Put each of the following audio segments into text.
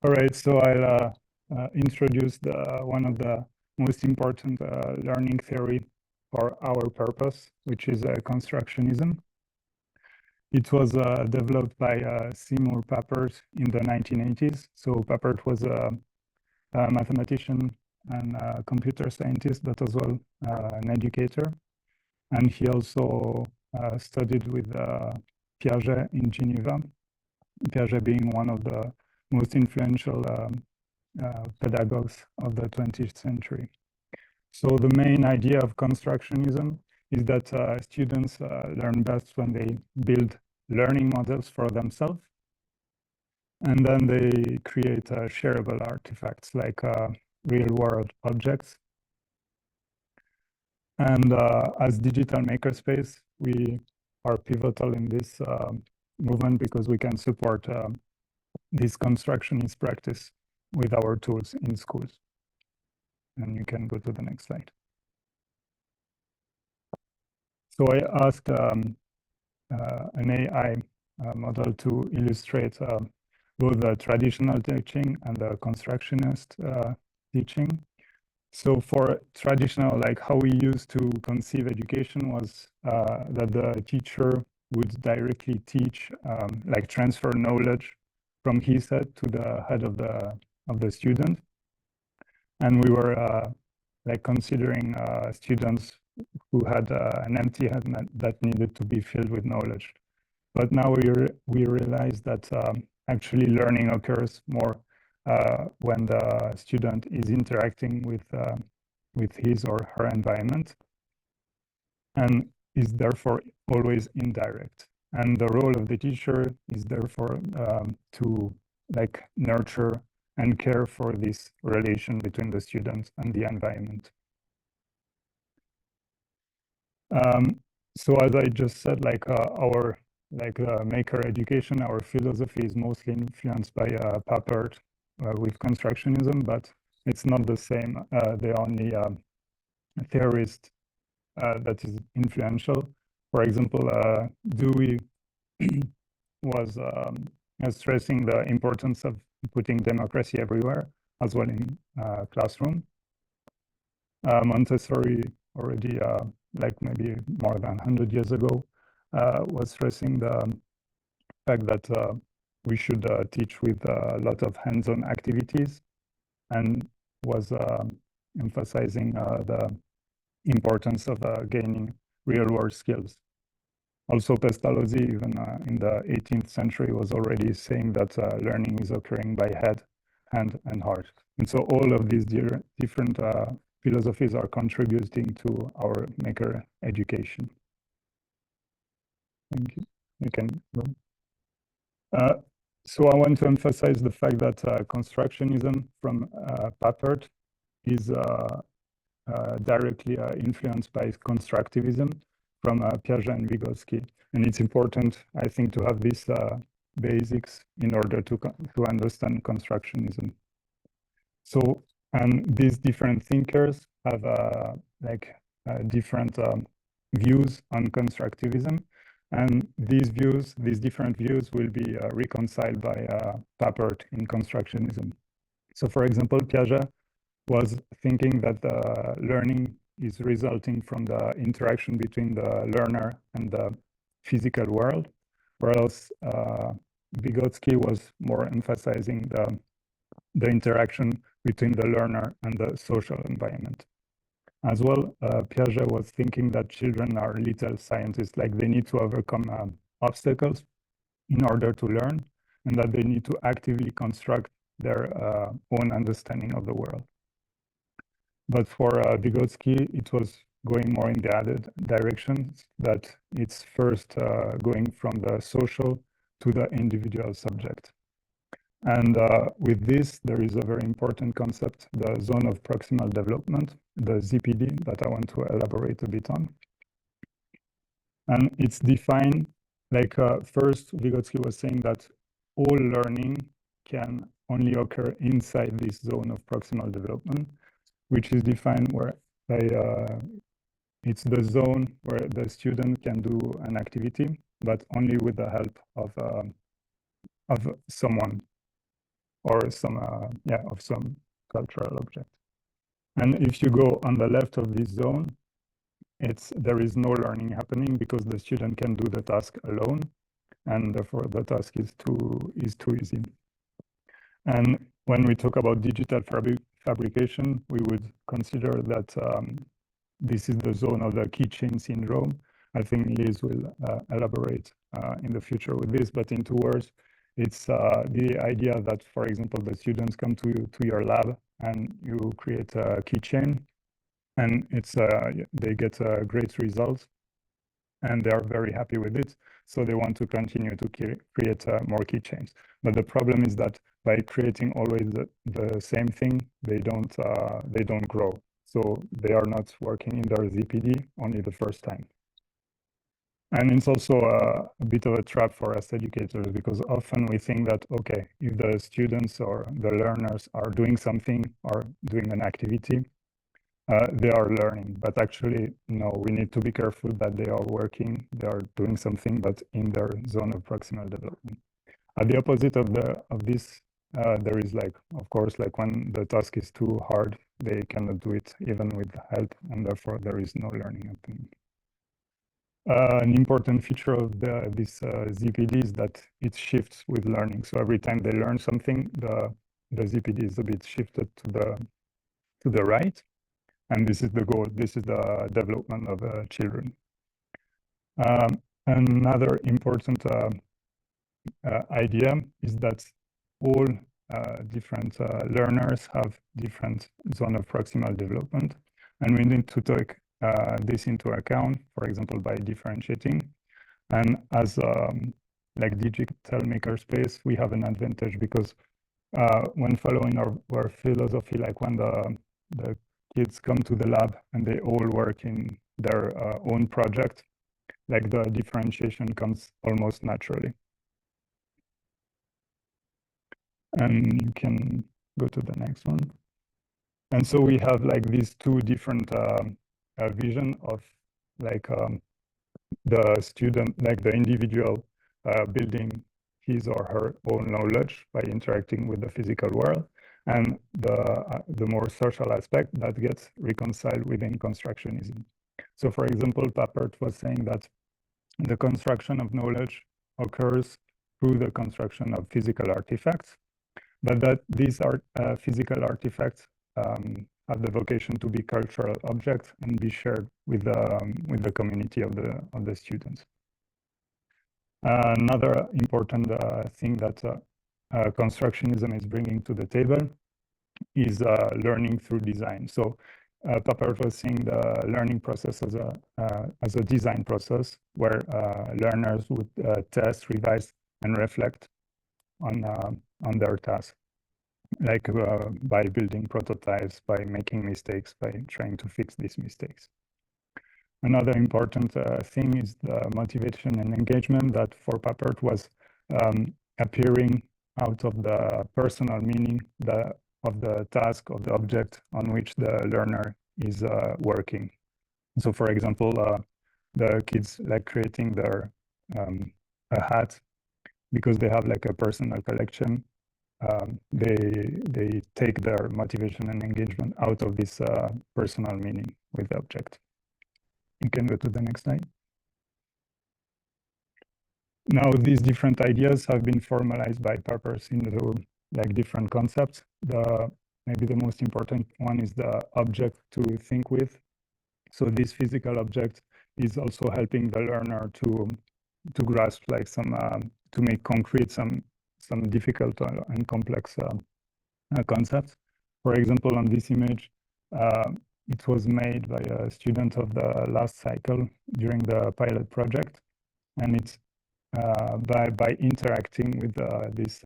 All right, so I'll introduce one of the most important learning theory for our purpose, which is constructionism. It was developed by Seymour Papert in the 1980s. So Papert was a mathematician and a computer scientist, but as well an educator. And he also studied with Piaget in Geneva, Piaget being one of the most influential pedagogues of the 20th century. So the main idea of constructionism is that students learn best when they build learning models for themselves, and then they create shareable artifacts like real-world objects. And as digital makerspace, we are pivotal in this movement because we can support this constructionist practice with our tools in schools. And you can go to the next slide. So I asked an AI model to illustrate both the traditional teaching and the constructionist teaching. So for traditional, like how we used to conceive education was that the teacher would directly teach, like transfer knowledge from his head to the head of the student. And we were like considering students who had an empty head that needed to be filled with knowledge. But now we realize that actually learning occurs more when the student is interacting with his or her environment, and is therefore always indirect. And the role of the teacher is therefore to like nurture and care for this relation between the student and the environment. So as I just said, like our maker education, our philosophy is mostly influenced by Papert with constructionism, but it's not the same. The only theorist that is influential. For example, Dewey was stressing the importance of putting democracy everywhere, as well in classroom. Montessori already, like maybe more than 100 years ago, was stressing the fact that we should teach with a lot of hands-on activities, and was emphasizing the importance of gaining real-world skills. Also, Pestalozzi, even in the 18th century, was already saying that learning is occurring by head, hand, and heart. And so all of these different philosophies are contributing to our maker education. Thank you. You can go. So I want to emphasize the fact that constructionism from Papert is directly influenced by constructivism from Piaget and Vygotsky. And it's important, I think, to have these basics in order to understand constructionism. So, and these different thinkers have different views on constructivism. And these different views will be reconciled by Papert in constructionism. So for example, Piaget was thinking that learning is resulting from the interaction between the learner and the physical world, whereas Vygotsky was more emphasizing the interaction between the learner and the social environment. As well, Piaget was thinking that children are little scientists, like they need to overcome obstacles in order to learn, and that they need to actively construct their own understanding of the world. But for Vygotsky, it was going more in the other direction, that it's first going from the social to the individual subject. And with this, there is a very important concept, the zone of proximal development, the ZPD, that I want to elaborate a bit on. And it's defined like first, Vygotsky was saying that all learning can only occur inside this zone of proximal development, which is defined where it's the zone where the student can do an activity, but only with the help of someone, or some of some cultural object. And if you go on the left of this zone, there is no learning happening because the student can do the task alone, and therefore the task is too easy. And when we talk about digital fabrication, we would consider that this is the zone of the keychain syndrome. I think Liz will elaborate in the future with this, but in 2 words, it's the idea that, for example, the students come to your lab and you create a keychain, and they get great results, and they are very happy with it. So they want to continue to create more keychains. But the problem is that by creating always the same thing, they don't grow. So they are not working in their ZPD only the first time. And it's also a bit of a trap for us educators, because often we think that, okay, if the students or the learners are doing something or doing an activity, they are learning. But actually, no, we need to be careful that they are working, they are doing something, but in their zone of proximal development. At the opposite of this, there is of course, when the task is too hard, they cannot do it even with help, and therefore there is no learning happening. An important feature of this ZPD is that it shifts with learning. So every time they learn something, the ZPD is a bit shifted to the right, and this is the goal. This is the development of children. Another important idea is that all different learners have different zone of proximal development, and we need to take this into account, for example, by differentiating. And as digital makerspace, we have an advantage because when following our philosophy, when the kids come to the lab and they all work in their own project, the differentiation comes almost naturally. And you can go to the next one. And so we have these 2 different vision of the student, the individual building his or her own knowledge by interacting with the physical world, and the more social aspect that gets reconciled within constructionism. So for example, Papert was saying that the construction of knowledge occurs through the construction of physical artifacts, but that these are physical artifacts have the vocation to be cultural objects and be shared with the community of the students. Another important thing that constructionism is bringing to the table is learning through design. So Papert was seeing the learning process as a design process where learners would test, revise, and reflect on their task, by building prototypes, by making mistakes, by trying to fix these mistakes. Another important thing is the motivation and engagement that for Papert was appearing out of the personal meaning of the task, of the object on which the learner is working. So for example, the kids creating their a hat because they have a personal collection. They take their motivation and engagement out of this personal meaning with the object. You can go to the next slide. Now, these different ideas have been formalized by Papert into different concepts. Maybe the most important one is the object to think with. So this physical object is also helping the learner to grasp to make concrete some difficult and complex concepts. For example, on this image, it was made by a student of the last cycle during the pilot project, and it's by interacting with this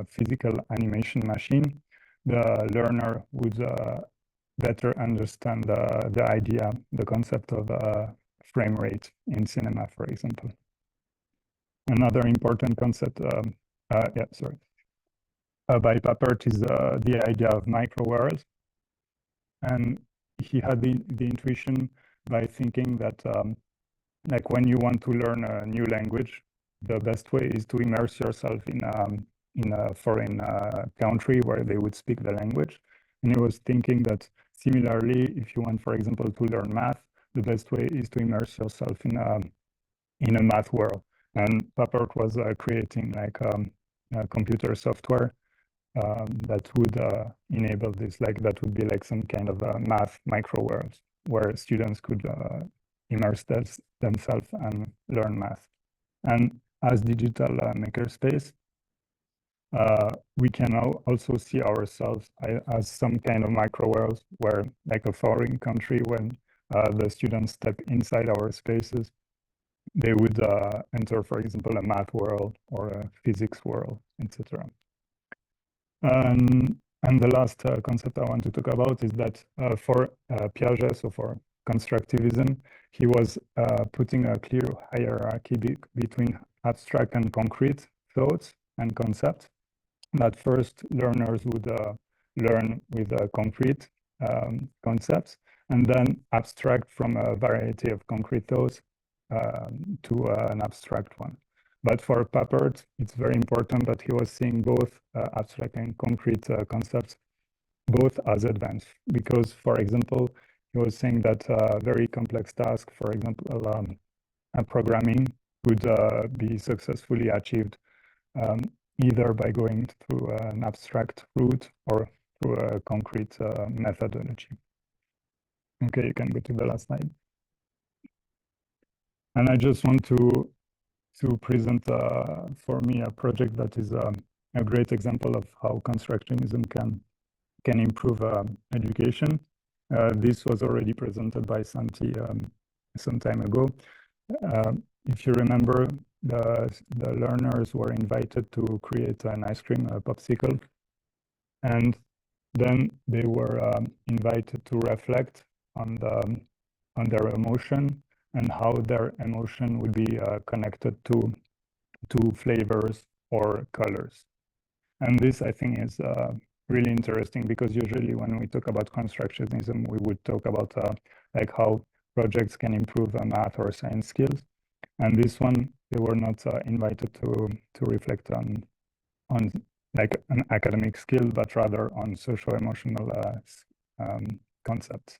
physical animation machine, the learner would better understand the idea, the concept of frame rate in cinema, for example. Another important concept, by Papert is the idea of micro-worlds. And he had the intuition by thinking that when you want to learn a new language, the best way is to immerse yourself in a foreign country where they would speak the language. And he was thinking that similarly, if you want, for example, to learn math, the best way is to immerse yourself in a math world. And Papert was creating like computer software that would enable this, like that would be like some kind of a math micro world where students could immerse themselves and learn math. And as digital makerspace, we can also see ourselves as some kind of micro worlds where, like a foreign country, when the students step inside our spaces, they would enter, for example, a math world or a physics world, etc. And the last concept I want to talk about is that for Piaget, so for constructivism, he was putting a clear hierarchy between abstract and concrete thoughts and concepts. That first learners would learn with concrete concepts, and then abstract from a variety of concrete thoughts to an abstract one. But for Papert, it's very important that he was seeing both abstract and concrete concepts both as advanced, because, for example, he was saying that very complex tasks, for example, programming, would be successfully achieved either by going through an abstract route or through a concrete methodology. Okay, you can go to the last slide. And I just want to present for me a project that is a great example of how constructionism can improve education. This was already presented by Santi some time ago. If you remember, the learners were invited to create an ice cream, a popsicle, and then they were invited to reflect on their emotion and how their emotion would be connected to flavors or colors. And this, I think, is really interesting, because usually when we talk about constructionism, we would talk about like how projects can improve math or science skills. And this one, they were not invited to reflect on like an academic skill, but rather on social emotional concepts.